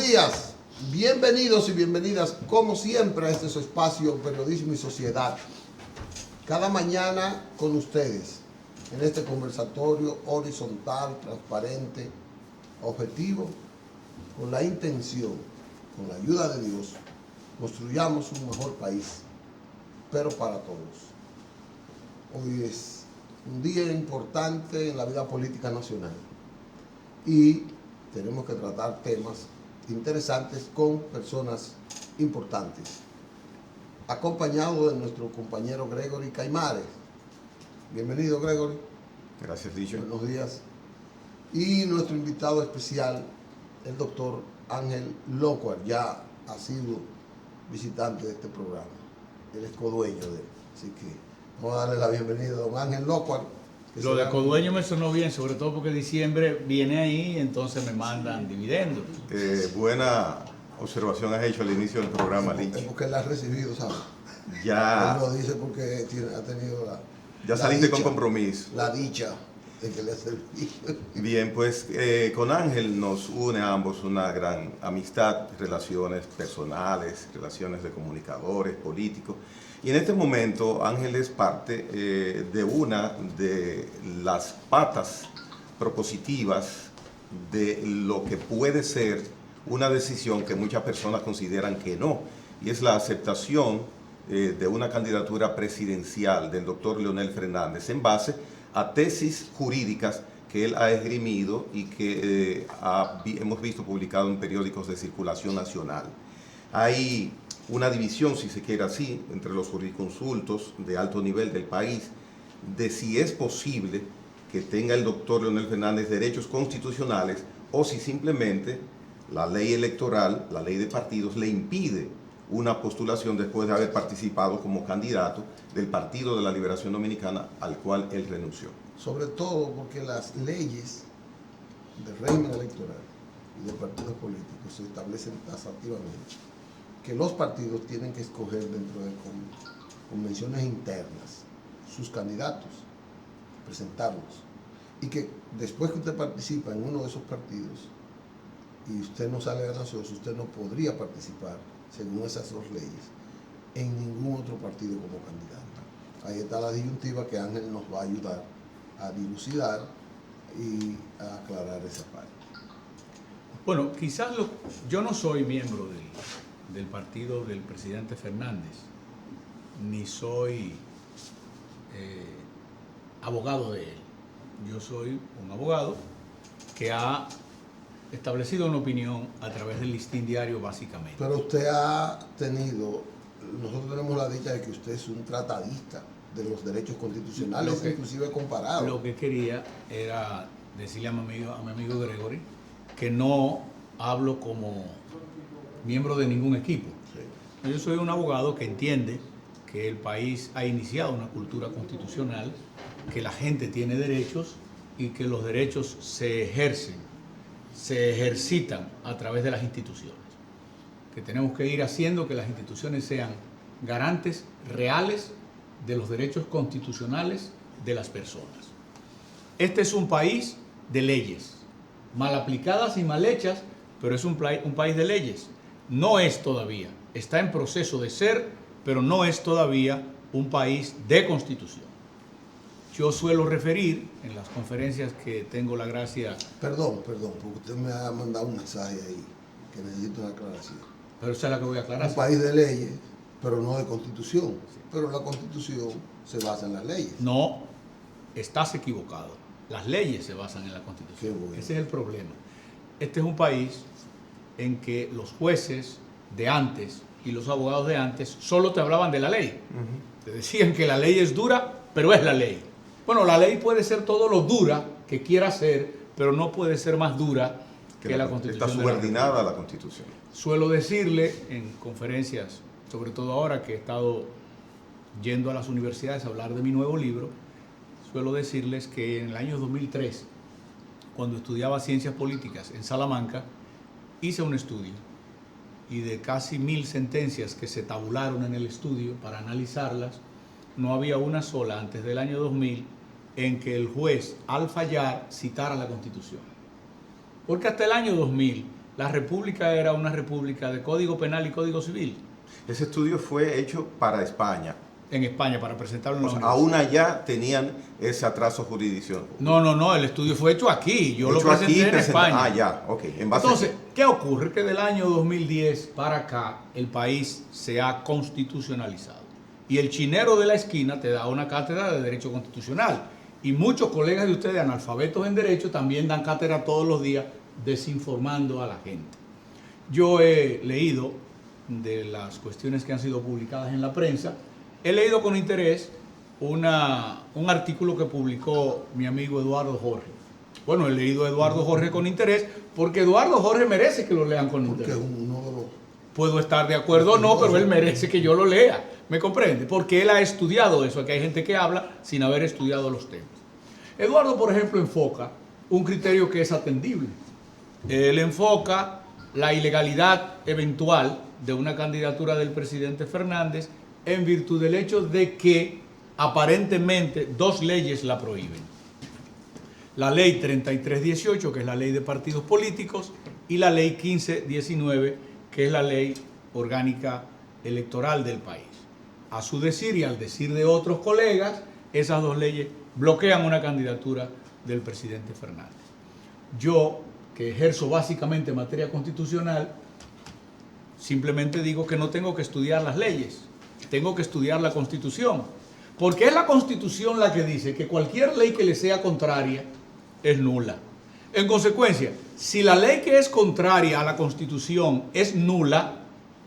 días, bienvenidos y bienvenidas como siempre a este su espacio Periodismo y Sociedad. Cada mañana con ustedes en este conversatorio horizontal, transparente, objetivo, con la intención, con la ayuda de Dios, construyamos un mejor país, pero para todos. Hoy es un día importante en la vida política nacional y tenemos que tratar temas interesantes con personas importantes, acompañado de nuestro compañero Gregory Caimares. Bienvenido, Gregory. Gracias, Licho. Buenos días. Y nuestro invitado especial, el doctor Ángel Locuar, ya ha sido visitante de este programa. Él es codueño de él. Así que vamos a darle la bienvenida a don Ángel Locuar. Lo de codueño me sonó bien, sobre todo porque diciembre viene ahí, entonces me mandan dividendos. Buena observación has hecho al inicio del programa, Licho. Es porque él ha recibido, ¿sabes? Ya, Él lo dice porque ha tenido ya saliste con compromiso. la dicha de que le ha servido. Bien, pues con Ángel nos une a ambos una gran amistad, relaciones personales, relaciones de comunicadores, políticos. Y en este momento Ángel es parte de una de las patas propositivas de lo que puede ser una decisión que muchas personas consideran que no, y es la aceptación de una candidatura presidencial del doctor Leonel Fernández en base a tesis jurídicas que él ha esgrimido y que hemos visto publicado en periódicos de circulación nacional. Hay una división, si se quiere así, entre los jurisconsultos de alto nivel del país, de si es posible que tenga el doctor Leonel Fernández derechos constitucionales o si simplemente la ley electoral, la ley de partidos, le impide una postulación después de haber participado como candidato del Partido de la Liberación Dominicana al cual él renunció. Sobre todo porque las leyes del régimen electoral y de partidos políticos se establecen taxativamente que los partidos tienen que escoger dentro de convenciones internas sus candidatos, presentarlos, y que después que usted participa en uno de esos partidos y usted no sale ganancioso, usted no podría participar, según esas dos leyes, en ningún otro partido como candidato. Ahí está la disyuntiva que Ángel nos va a ayudar a dilucidar y a aclarar esa parte. Bueno, quizás yo no soy miembro del partido del presidente Fernández, ni soy abogado de él. Yo soy un abogado que ha establecido una opinión a través del listín diario, básicamente. Pero usted ha tenido, nosotros tenemos la dicha de que usted es un tratadista de los derechos constitucionales, inclusive comparado. Lo que quería era decirle a mi amigo Gregory que no hablo como miembro de ningún equipo. Sí. Yo soy un abogado que entiende que el país ha iniciado una cultura constitucional, que la gente tiene derechos y que los derechos se ejercitan a través de las instituciones. Que tenemos que ir haciendo que las instituciones sean garantes reales de los derechos constitucionales de las personas. Este es un país de leyes, mal aplicadas y mal hechas, pero es un país de leyes. No es todavía, está en proceso de ser, pero no es todavía un país de constitución. Yo suelo referir en las conferencias que tengo la gracia... Perdón, porque usted me ha mandado un mensaje ahí que necesito una aclaración. Pero esa es la que voy a aclarar. Un país de leyes, pero no de constitución. Pero la constitución se basa en las leyes. No, estás equivocado. Las leyes se basan en la constitución. Qué bueno. Ese es el problema. Este es un país en que los jueces de antes y los abogados de antes solo te hablaban de la ley. Te decían que la ley es dura, pero es la ley. Bueno, la ley puede ser todo lo dura que quiera ser, pero no puede ser más dura que la Constitución. Está subordinada a la Constitución. Suelo decirle en conferencias, sobre todo ahora que he estado yendo a las universidades a hablar de mi nuevo libro, suelo decirles que en el año 2003, cuando estudiaba Ciencias Políticas en Salamanca, hice un estudio y de casi 1000 sentencias que se tabularon en el estudio para analizarlas, no había una sola antes del año 2000 en que el juez, al fallar, citara la Constitución. Porque hasta el año 2000 la república era una república de código penal y código civil. Ese estudio fue hecho para España. En España, para presentarlo en la universidad. Aún allá tenían ese atraso jurisdiccional. No, el estudio fue hecho aquí. Yo lo presenté en España. Ah, ya, ok. Entonces, ¿qué ocurre? Que del año 2010 para acá el país se ha constitucionalizado. Y el chinero de la esquina te da una cátedra de Derecho Constitucional. Y muchos colegas de ustedes, analfabetos en Derecho, también dan cátedra todos los días desinformando a la gente. Yo he leído de las cuestiones que han sido publicadas en la prensa. He leído con interés un artículo que publicó mi amigo Eduardo Jorge. Bueno, he leído a Eduardo Jorge con interés porque Eduardo Jorge merece que lo lean con interés. Puedo estar de acuerdo o no, pero él merece que yo lo lea. ¿Me comprende? Porque él ha estudiado eso. Aquí hay gente que habla sin haber estudiado los temas. Eduardo, por ejemplo, enfoca un criterio que es atendible. Él enfoca la ilegalidad eventual de una candidatura del presidente Fernández en virtud del hecho de que aparentemente dos leyes la prohíben. La ley 3318, que es la ley de partidos políticos, y la ley 1519, que es la ley orgánica electoral del país. A su decir y al decir de otros colegas, esas dos leyes bloquean una candidatura del presidente Fernández. Yo, que ejerzo básicamente materia constitucional, simplemente digo que no tengo que estudiar las leyes. Tengo que estudiar la Constitución, porque es la Constitución la que dice que cualquier ley que le sea contraria es nula. En consecuencia, si la ley que es contraria a la Constitución es nula,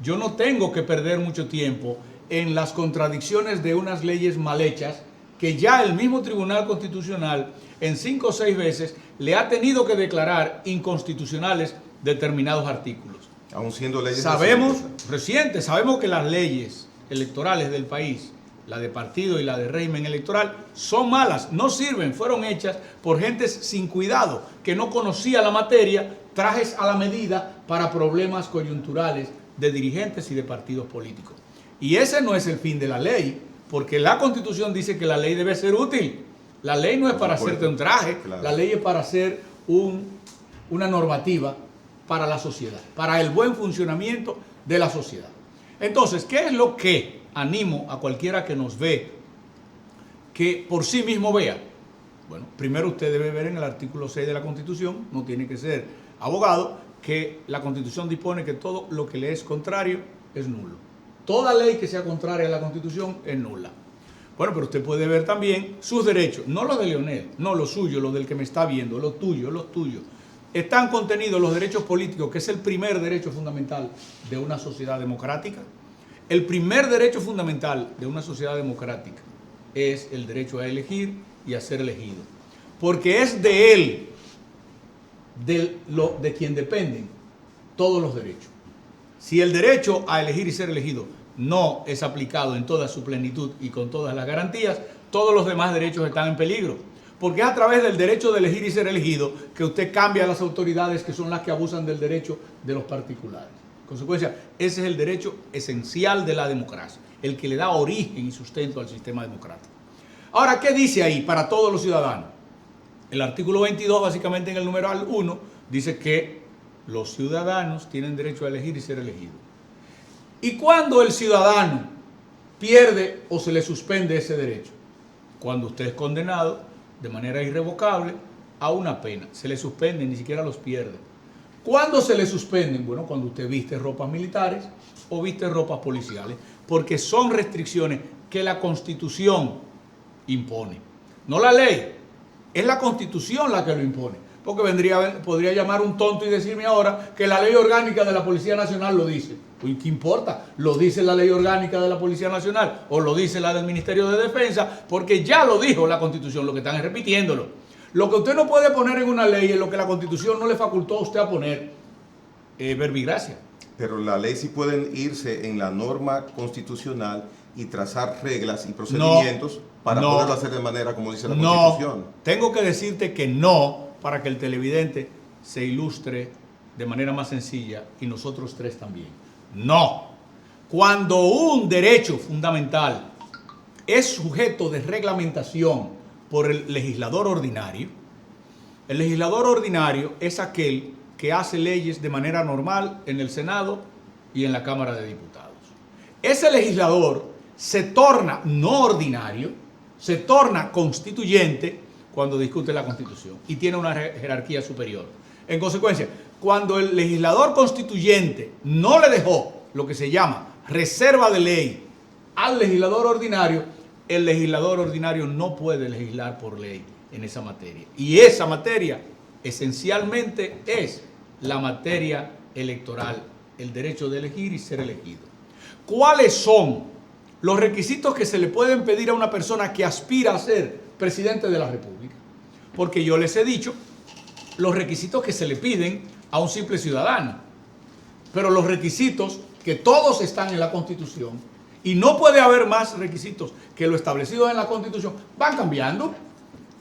yo no tengo que perder mucho tiempo en las contradicciones de unas leyes mal hechas que ya el mismo Tribunal Constitucional en 5 o 6 veces le ha tenido que declarar inconstitucionales determinados artículos. Aún siendo leyes recientes, sabemos que las leyes electorales del país, la de partido y la de régimen electoral, son malas, no sirven, fueron hechas por gentes sin cuidado, que no conocía la materia, trajes a la medida para problemas coyunturales de dirigentes y de partidos políticos. Y ese no es el fin de la ley, porque la Constitución dice que la ley debe ser útil. La ley no es para hacerte un traje, claro. La ley es para hacer una normativa para la sociedad, para el buen funcionamiento de la sociedad. Entonces, ¿qué es lo que animo a cualquiera que nos ve que por sí mismo vea? Bueno, primero usted debe ver en el artículo 6 de la Constitución, no tiene que ser abogado, que la Constitución dispone que todo lo que le es contrario es nulo. Toda ley que sea contraria a la Constitución es nula. Bueno, pero usted puede ver también sus derechos, no los de Leonel, no los suyos, los del que me está viendo, los tuyos. Están contenidos los derechos políticos, que es el primer derecho fundamental de una sociedad democrática. El primer derecho fundamental de una sociedad democrática es el derecho a elegir y a ser elegido. Porque es de él, de quien dependen todos los derechos. Si el derecho a elegir y ser elegido no es aplicado en toda su plenitud y con todas las garantías, todos los demás derechos están en peligro. Porque es a través del derecho de elegir y ser elegido que usted cambia a las autoridades que son las que abusan del derecho de los particulares. En consecuencia, ese es el derecho esencial de la democracia, el que le da origen y sustento al sistema democrático. Ahora, ¿qué dice ahí para todos los ciudadanos? El artículo 22, básicamente en el numeral 1, dice que los ciudadanos tienen derecho a elegir y ser elegidos. ¿Y cuándo el ciudadano pierde o se le suspende ese derecho? Cuando usted es condenado de manera irrevocable a una pena. Se le suspende, ni siquiera los pierde. ¿Cuándo se le suspenden? Bueno, cuando usted viste ropas militares o viste ropas policiales, porque son restricciones que la Constitución impone. No la ley, es la Constitución la que lo impone. Porque podría llamar un tonto y decirme ahora que la ley orgánica de la Policía Nacional lo dice. Pues, ¿qué importa? Lo dice la ley orgánica de la Policía Nacional o lo dice la del Ministerio de Defensa, porque ya lo dijo la Constitución, lo que están es repitiéndolo. Lo que usted no puede poner en una ley es lo que la Constitución no le facultó a usted a poner, verbigracia. Pero la ley sí pueden irse en la norma constitucional y trazar reglas y procedimientos para poderlo hacer de manera como dice la Constitución. Tengo que decirte que no, para que el televidente se ilustre de manera más sencilla y nosotros tres también. No. Cuando un derecho fundamental es sujeto de reglamentación por el legislador ordinario es aquel que hace leyes de manera normal en el Senado y en la Cámara de Diputados. Ese legislador se torna no ordinario, se torna constituyente cuando discute la Constitución y tiene una jerarquía superior. En consecuencia, cuando el legislador constituyente no le dejó lo que se llama reserva de ley al legislador ordinario, el legislador ordinario no puede legislar por ley en esa materia. Y esa materia esencialmente es la materia electoral, el derecho de elegir y ser elegido. ¿Cuáles son los requisitos que se le pueden pedir a una persona que aspira a ser presidente de la República? Porque yo les he dicho los requisitos que se le piden a un simple ciudadano, pero los requisitos que todos están en la Constitución, y no puede haber más requisitos que lo establecido en la Constitución, van cambiando,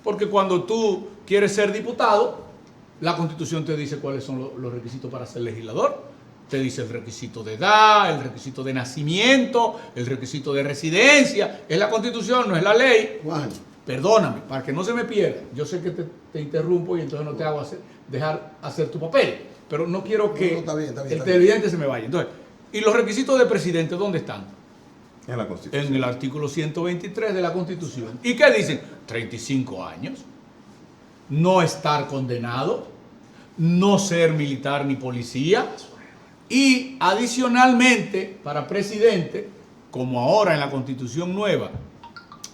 porque cuando tú quieres ser diputado, la Constitución te dice cuáles son los requisitos para ser legislador. Te dice el requisito de edad, el requisito de nacimiento, el requisito de residencia. Es la Constitución, no es la ley. Juan. Perdóname, para que no se me pierda. Yo sé que te interrumpo y entonces no te hago dejar hacer tu papel. Pero no quiero que está bien, el televidente se me vaya. Entonces, ¿y los requisitos de presidente dónde están? En la Constitución. En el artículo 123 de la Constitución. ¿Y qué dicen? 35 años. No estar condenado. No ser militar ni policía. Y adicionalmente, para presidente, como ahora en la Constitución nueva,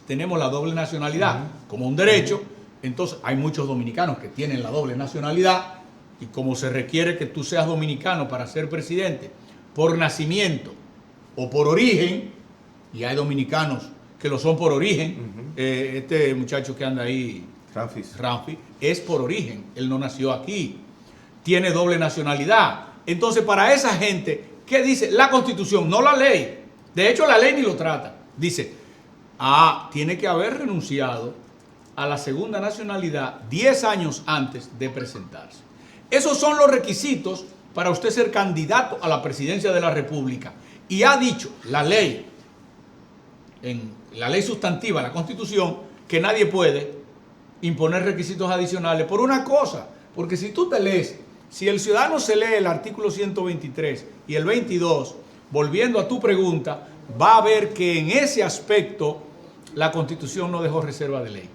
tenemos la doble nacionalidad como un derecho, entonces hay muchos dominicanos que tienen la doble nacionalidad, y como se requiere que tú seas dominicano para ser presidente por nacimiento o por origen, y hay dominicanos que lo son por origen, este muchacho que anda ahí, Ramfi, es por origen, él no nació aquí, tiene doble nacionalidad. Entonces, para esa gente, ¿qué dice la Constitución? No la ley. De hecho, la ley ni lo trata. Dice, tiene que haber renunciado a la segunda nacionalidad 10 años antes de presentarse. Esos son los requisitos para usted ser candidato a la presidencia de la República. Y ha dicho la ley, en la ley sustantiva, la Constitución, que nadie puede imponer requisitos adicionales por una cosa. Porque si tú te lees, si el ciudadano se lee el artículo 123 y el 22, volviendo a tu pregunta, va a ver que en ese aspecto la Constitución no dejó reserva de ley.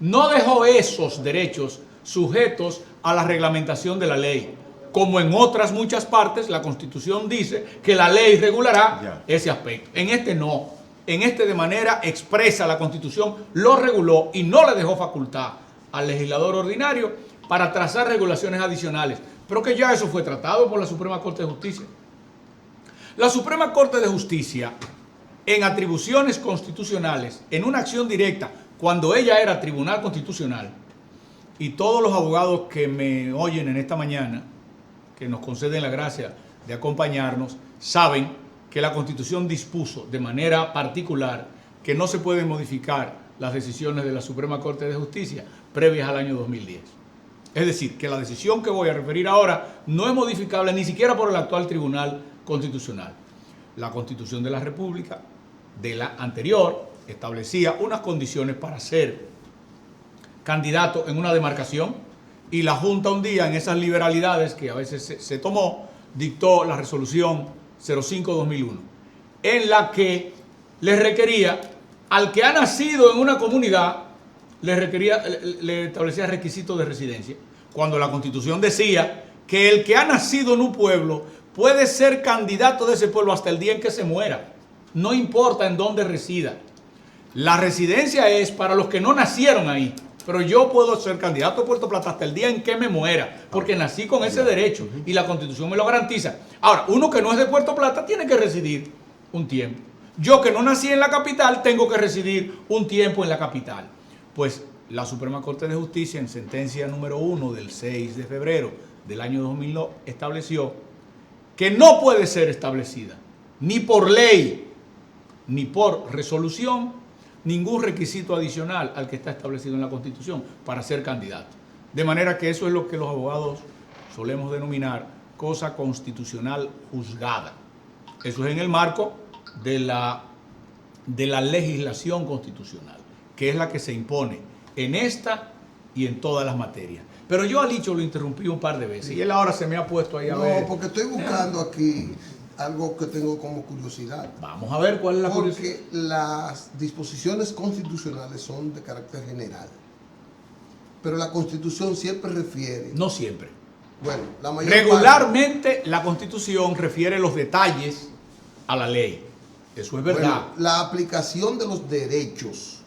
No dejó esos derechos sujetos a la reglamentación de la ley. Como en otras muchas partes, la Constitución dice que la ley regulará ese aspecto. En este no. En este de manera expresa la Constitución lo reguló y no le dejó facultad al legislador ordinario para trazar regulaciones adicionales, pero que ya eso fue tratado por la Suprema Corte de Justicia. La Suprema Corte de Justicia, en atribuciones constitucionales, en una acción directa, cuando ella era Tribunal Constitucional, y todos los abogados que me oyen en esta mañana, que nos conceden la gracia de acompañarnos, saben que la Constitución dispuso de manera particular que no se pueden modificar las decisiones de la Suprema Corte de Justicia previas al año 2010. Es decir, que la decisión que voy a referir ahora no es modificable ni siquiera por el actual Tribunal Constitucional. La Constitución de la República, de la anterior, establecía unas condiciones para ser candidato en una demarcación, y la Junta un día, en esas liberalidades que a veces se tomó, dictó la resolución 05-2001, en la que le requería al que ha nacido en una comunidad, le establecía requisitos de residencia, cuando la Constitución decía que el que ha nacido en un pueblo puede ser candidato de ese pueblo hasta el día en que se muera, no importa en dónde resida. La residencia es para los que no nacieron ahí, pero yo puedo ser candidato a Puerto Plata hasta el día en que me muera, porque nací con ese derecho y la Constitución me lo garantiza. Ahora, uno que no es de Puerto Plata tiene que residir un tiempo. Yo que no nací en la capital tengo que residir un tiempo en la capital. Pues la Suprema Corte de Justicia, en sentencia número 1 del 6 de febrero del año 2002, estableció que no puede ser establecida, ni por ley, ni por resolución, ningún requisito adicional al que está establecido en la Constitución para ser candidato. De manera que eso es lo que los abogados solemos denominar cosa constitucional juzgada. Eso es en el marco de la legislación constitucional, que es la que se impone en esta y en todas las materias. Pero yo a Licho lo interrumpí un par de veces y él ahora se me ha puesto ahí a ver. No, porque estoy buscando aquí algo que tengo como curiosidad. Vamos a ver cuál es la curiosidad. Porque las disposiciones constitucionales son de carácter general. Pero la Constitución siempre refiere... No siempre. Bueno, la mayor Regularmente la Constitución refiere los detalles a la ley. Eso es verdad. Bueno, la aplicación de los derechos,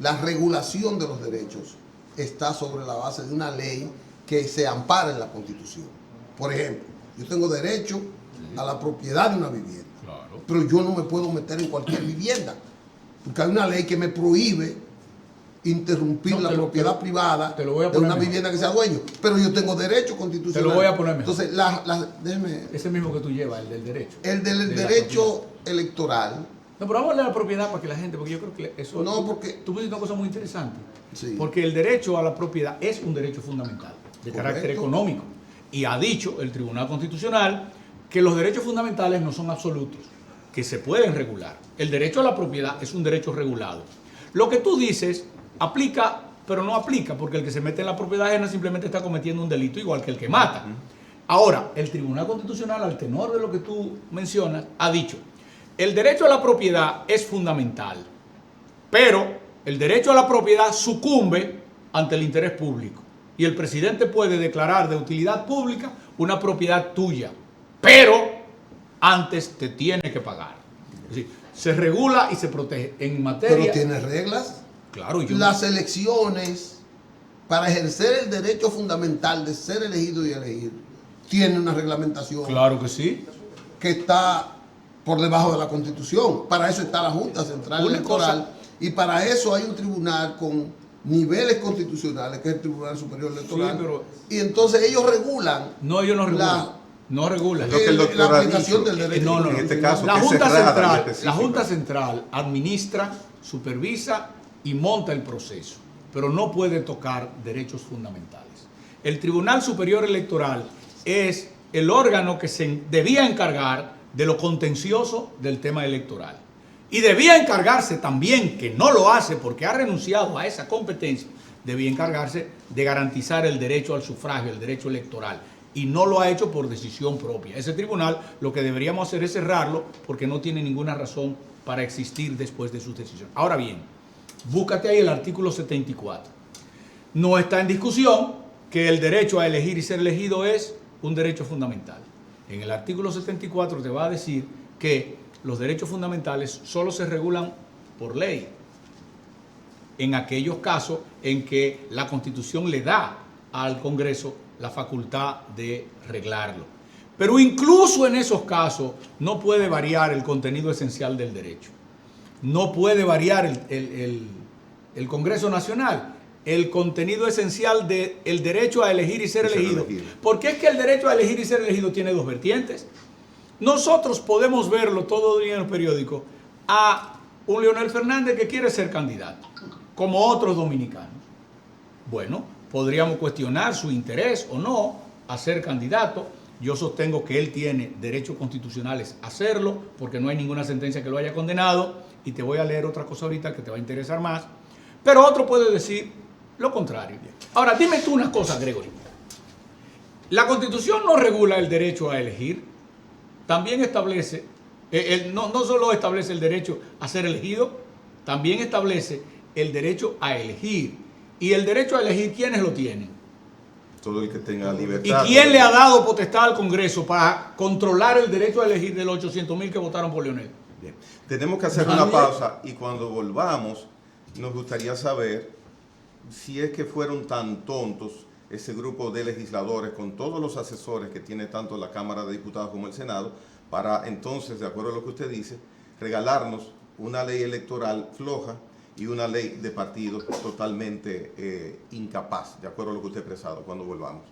la regulación de los derechos, está sobre la base de una ley que se ampara en la Constitución. Por ejemplo, yo tengo derecho a la propiedad de una vivienda, Claro. pero yo no me puedo meter en cualquier vivienda, porque hay una ley que me prohíbe interrumpir la propiedad privada te lo voy a de poner una mejor. vivienda que sea dueño, pero yo tengo derecho constitucional. Te lo voy a poner mejor. Entonces, déjeme, Ese mismo que tú llevas, el del derecho. el del De la derecho electoral. No, pero vamos a hablar de la propiedad para que la gente, porque yo creo que eso... No, porque... Tú pusiste una cosa muy interesante. Sí. Porque el derecho a la propiedad es un derecho fundamental, de Correcto. carácter económico. Y ha dicho el Tribunal Constitucional que los derechos fundamentales no son absolutos, que se pueden regular. El derecho a la propiedad es un derecho regulado. Lo que tú dices aplica, pero no aplica, porque el que se mete en la propiedad ajena simplemente está cometiendo un delito igual que el que mata. Ahora, el Tribunal Constitucional, al tenor de lo que tú mencionas, ha dicho, el derecho a la propiedad es fundamental, pero el derecho a la propiedad sucumbe ante el interés público. Y el presidente puede declarar de utilidad pública una propiedad tuya, pero antes te tiene que pagar. Es decir, se regula y se protege en materia... Pero tiene reglas. Claro, yo... Las elecciones para ejercer el derecho fundamental de ser elegido y elegir tiene una reglamentación Claro que sí. que está por debajo de la Constitución. Para eso está la Junta Central Una Electoral cosa- y para eso hay un tribunal con niveles constitucionales, que es el Tribunal Superior Electoral. Sí, pero- Y entonces ellos regulan No, ellos no regulan. La- No regulan. Lo que el doctor la ha aplicación dicho, del derecho. no, en este caso, La que es Junta, cerrada y Central, específica. la Junta Central administra, supervisa y monta el proceso, pero no puede tocar derechos fundamentales. El Tribunal Superior Electoral es el órgano que se debía encargar de lo contencioso del tema electoral. Y debía encargarse también, que no lo hace porque ha renunciado a esa competencia, debía encargarse de garantizar el derecho al sufragio, el derecho electoral. Y no lo ha hecho por decisión propia. Ese tribunal lo que deberíamos hacer es cerrarlo porque no tiene ninguna razón para existir después de su decisión. Ahora bien, búscate ahí el artículo 74. No está en discusión que el derecho a elegir y ser elegido es un derecho fundamental. En el artículo 74 te va a decir que los derechos fundamentales solo se regulan por ley, en aquellos casos en que la Constitución le da al Congreso la facultad de reglarlo. Pero incluso en esos casos no puede variar el contenido esencial del derecho. No puede variar el Congreso Nacional el contenido esencial del derecho a elegir y ser elegido. Porque es que el derecho a elegir y ser elegido tiene dos vertientes. Nosotros podemos verlo todo el día en los periódicos a un Leonel Fernández que quiere ser candidato, como otros dominicanos. Bueno, podríamos cuestionar su interés o no a ser candidato. Yo sostengo que él tiene derechos constitucionales a hacerlo, porque no hay ninguna sentencia que lo haya condenado, y te voy a leer otra cosa ahorita que te va a interesar más. Pero otro puede decir lo contrario. Ahora, dime tú una cosa, Gregory. La Constitución no regula el derecho a elegir, también establece, no solo establece el derecho a ser elegido, también establece el derecho a elegir. Y el derecho a elegir, ¿quiénes lo tienen? Todo el que tenga libertad. ¿Y quién le ha dado potestad al Congreso para controlar el derecho a elegir de los 800,000 que votaron por Leonel? Bien. Tenemos que hacer una pausa y cuando volvamos nos gustaría saber si es que fueron tan tontos ese grupo de legisladores con todos los asesores que tiene tanto la Cámara de Diputados como el Senado para entonces, de acuerdo a lo que usted dice, regalarnos una ley electoral floja y una ley de partidos totalmente incapaz, de acuerdo a lo que usted ha expresado, cuando volvamos.